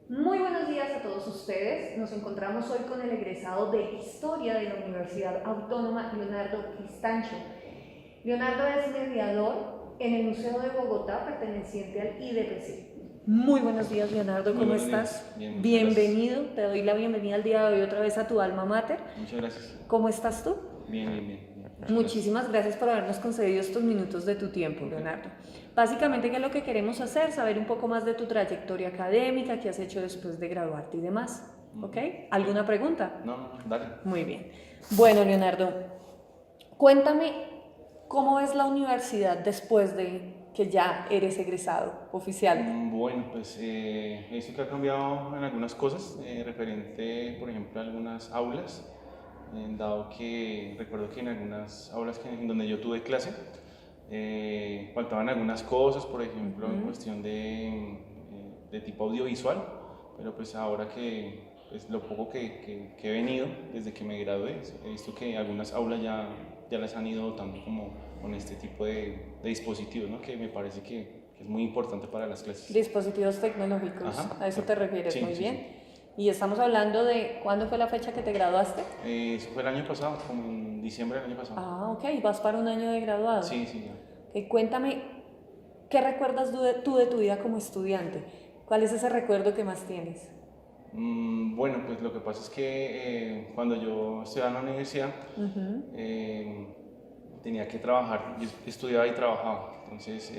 Muy buenos días a todos ustedes. Nos encontramos hoy con el egresado de Historia de la Universidad Autónoma, Leonardo Cristancho. Leonardo es mediador en el Museo de Bogotá, perteneciente al IDPC. Muy buenos días, Leonardo, Muy ¿cómo buenos estás? días. Bien, muchas Bienvenido, te doy la bienvenida al día de hoy otra vez a tu alma mater. gracias. Muchas gracias. ¿Cómo estás tú? Bien, bien, bien. Muchísimas gracias por habernos concedido estos minutos de tu tiempo, Leonardo. Básicamente, ¿qué es lo que queremos hacer? Saber un poco más de tu trayectoria académica, qué has hecho después de graduarte y demás. ¿Ok? ¿Alguna pregunta? No, dale. Muy bien. Bueno, Leonardo, cuéntame cómo es la universidad después de que ya eres egresado oficial. Bueno, pues he visto que ha cambiado en algunas cosas, referente, por ejemplo, a algunas aulas, dado que recuerdo que en algunas aulas en donde yo tuve clase, faltaban algunas cosas, por ejemplo, en cuestión de tipo audiovisual, pero pues ahora que pues, lo poco que he venido desde que me gradué, he visto que algunas aulas ya las han ido dotando como con este tipo de dispositivos, ¿no? Que me parece que es muy importante para las clases. Dispositivos tecnológicos, Ajá. a eso te refieres, Sí, muy sí, bien. sí. Y estamos hablando de cuándo fue la fecha que te graduaste. Eso fue el año pasado, como en diciembre del año pasado. Ah, ok, vas para un año de graduado. Sí, sí, ya. Ok, cuéntame, ¿qué recuerdas tú de tu vida como estudiante? ¿Cuál es ese recuerdo que más tienes? Bueno, pues lo que pasa es que cuando yo estudiaba en la universidad, tenía que trabajar, yo estudiaba y trabajaba, entonces,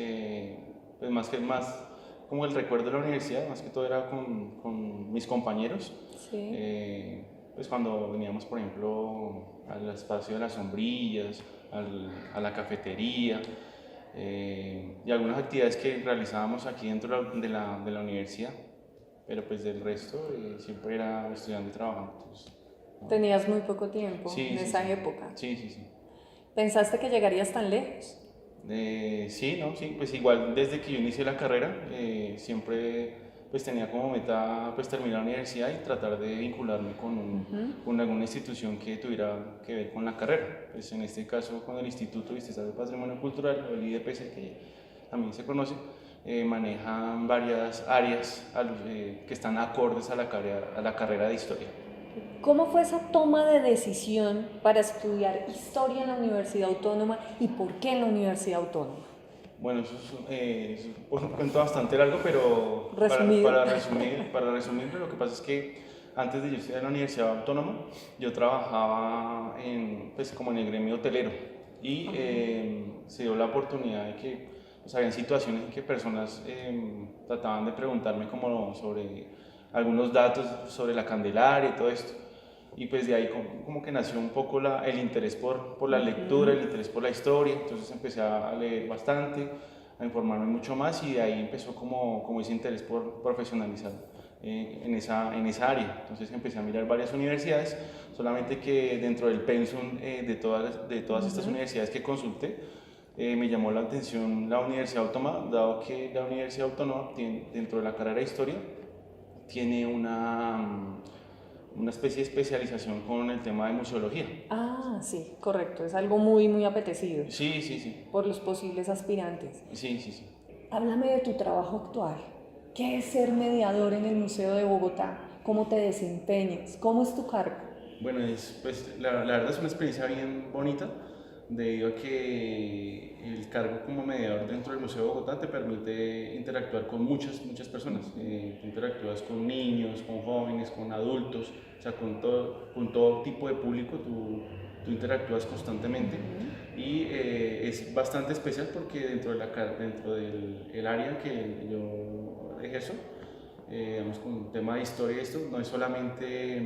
pues más como el recuerdo de la universidad, más que todo era con mis compañeros, Sí. pues cuando veníamos, por ejemplo, al espacio de las sombrillas, a la cafetería, y algunas actividades que realizábamos aquí dentro de la universidad, pero pues del resto siempre era estudiando y trabajando. Entonces, ¿no? Tenías muy poco tiempo Sí, en sí, esa sí. época. Sí, sí, sí. ¿Pensaste que llegarías tan lejos? Sí, ¿no? Sí, pues igual desde que yo inicié la carrera, siempre pues tenía como meta pues terminar la universidad y tratar de vincularme con alguna institución que tuviera que ver con la carrera. Pues en este caso con el Instituto Distrital de Patrimonio Cultural, o el IDPC, que también se conoce, manejan varias áreas que están acordes a la carrera de historia. ¿Cómo fue esa toma de decisión para estudiar historia en la Universidad Autónoma y por qué en la Universidad Autónoma? Bueno, es un cuento bastante largo, pero Resumido. para resumirlo, lo que pasa es que antes de yo estudiar en la Universidad Autónoma, yo trabajaba pues, como en el gremio hotelero y se dio la oportunidad de que pues, habían situaciones en que personas trataban de preguntarme como sobre algunos datos sobre la Candelaria y todo esto. Y pues de ahí como que nació un poco el interés por la lectura, el interés por la historia, entonces empecé a leer bastante, a informarme mucho más y de ahí empezó como ese interés por profesionalizar en esa área. Entonces empecé a mirar varias universidades, solamente que dentro del pensum de todas estas universidades que consulté, me llamó la atención la Universidad Autónoma, dado que la Universidad Autónoma tiene, dentro de la carrera de historia tiene una especie de especialización con el tema de museología. Ah, sí, correcto. Es algo muy, muy apetecido Sí, sí, sí. por los posibles aspirantes. Sí, sí, sí. Háblame de tu trabajo actual. ¿Qué es ser mediador en el Museo de Bogotá? ¿Cómo te desempeñas? ¿Cómo es tu cargo? Bueno, pues, la verdad es una experiencia bien bonita, debido a que el cargo como mediador dentro del Museo de Bogotá te permite interactuar con muchas personas. Tú interactúas con niños, con jóvenes, con adultos, o sea, con todo tipo de público, tú interactúas constantemente y es bastante especial porque dentro del el área que yo ejerzo, digamos, con un tema de historia y esto, no es solamente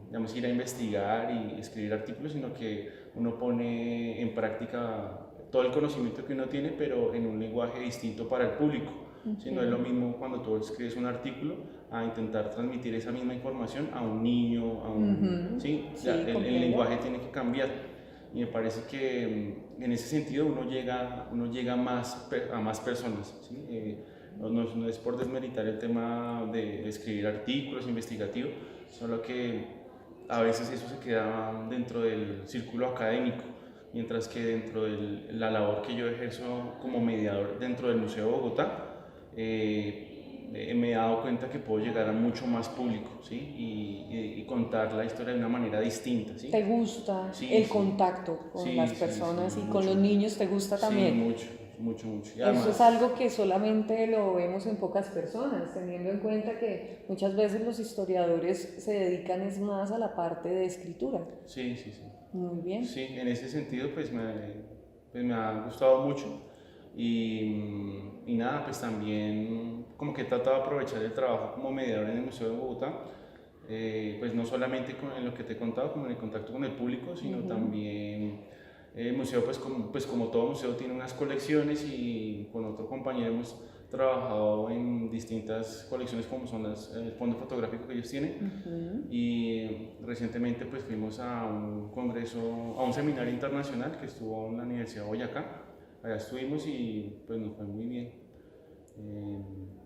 digamos, ir a investigar y escribir artículos, sino que uno pone en práctica todo el conocimiento que uno tiene, pero en un lenguaje distinto para el público. ¿Sí? No es lo mismo cuando tú escribes un artículo a intentar transmitir esa misma información a un niño, ¿sí? Sí, El lenguaje tiene que cambiar. Y me parece que en ese sentido uno llega más, a más personas. ¿Sí? No es por desmeritar el tema de escribir artículos investigativos, solo que a veces eso se queda dentro del círculo académico, mientras que dentro de la labor que yo ejerzo como mediador dentro del Museo de Bogotá, me he dado cuenta que puedo llegar a mucho más público, ¿sí? Y contar la historia de una manera distinta, ¿sí? ¿Te gusta Sí, el sí. contacto con Sí, las sí, personas sí, y mucho. con los niños? ¿Te gusta también? Sí, mucho, mucho, mucho. Y Eso además, es algo que solamente lo vemos en pocas personas, teniendo en cuenta que muchas veces los historiadores se dedican es más a la parte de escritura. sí, sí, sí. Muy bien. Sí, en ese sentido pues me ha gustado mucho y nada, pues también como que he tratado de aprovechar el trabajo como mediador en el Museo de Bogotá, pues no solamente en lo que te he contado, como en el contacto con el público, sino también el museo, pues como todo museo tiene unas colecciones y con otro compañero hemos trabajado en distintas colecciones como son el fondo fotográfico que ellos tienen y recientemente pues fuimos a un congreso, a un seminario internacional que estuvo en la Universidad de Boyacá, allá estuvimos y pues nos fue muy bien.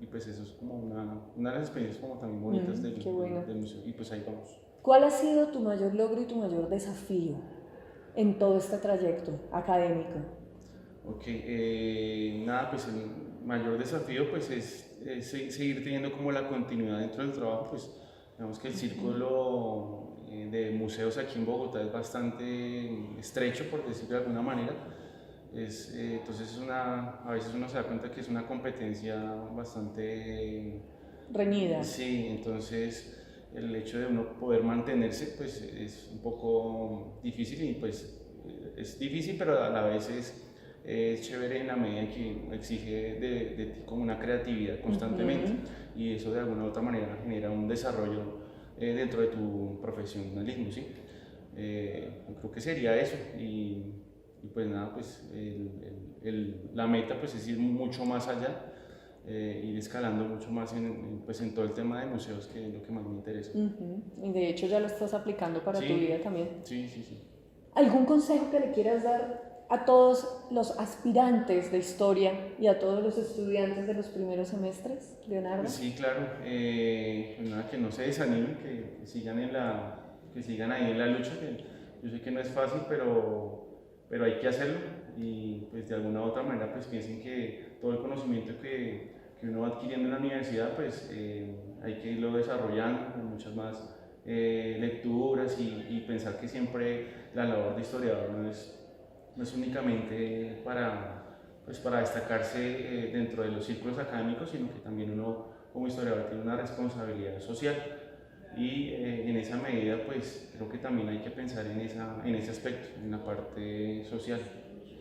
Y pues eso es como una de las experiencias como también bonitas del museo y pues ahí vamos. ¿Cuál ha sido tu mayor logro y tu mayor desafío en todo este trayecto académico? Ok, nada, pues el mayor desafío pues es seguir teniendo como la continuidad dentro del trabajo, pues digamos que el círculo de museos aquí en Bogotá es bastante estrecho, por decirlo de alguna manera. Entonces a veces uno se da cuenta que es una competencia bastante reñida. Sí, entonces el hecho de uno poder mantenerse pues es un poco difícil y pues es difícil, pero a la vez es chévere en la medida en que exige de ti como una creatividad constantemente y eso de alguna u otra manera genera un desarrollo dentro de tu profesionalismo, ¿sí? Creo que sería eso y pues nada, pues la meta pues es ir mucho más allá, ir escalando mucho más pues en todo el tema de museos, que es lo que más me interesa. Y de hecho ya lo estás aplicando para tu vida también. Sí, sí, sí. ¿Algún consejo que le quieras dar a todos los aspirantes de historia y a todos los estudiantes de los primeros semestres, Leonardo? Sí, claro, nada, que no se desanimen, que sigan ahí en la lucha, que yo sé que no es fácil, pero hay que hacerlo y pues de alguna u otra manera pues piensen que todo el conocimiento que uno va adquiriendo en la universidad pues hay que irlo desarrollando con muchas más lecturas y pensar que siempre la labor de historiador no es únicamente para destacarse dentro de los círculos académicos, sino que también uno como historiador tiene una responsabilidad social y en esa medida pues creo que también hay que pensar en ese aspecto, en la parte social.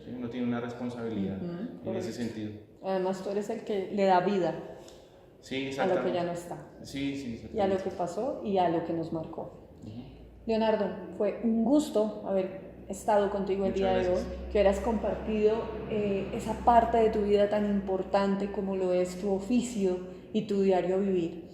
¿Sí? Uno tiene una responsabilidad en ese sentido. Además tú eres el que le da vida a lo que ya no está. Sí, y a lo que pasó y a lo que nos marcó. Leonardo, fue un gusto haber estado contigo el día de hoy, que hubieras compartido esa parte de tu vida tan importante como lo es tu oficio y tu diario vivir.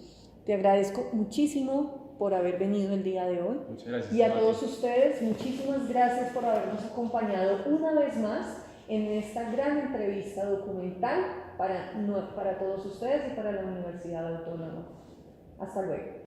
Te agradezco muchísimo por haber venido el día de hoy. Muchas gracias. Y a todos ustedes, muchísimas gracias por habernos acompañado una vez más en esta gran entrevista documental para todos ustedes y para la Universidad Autónoma. Hasta luego.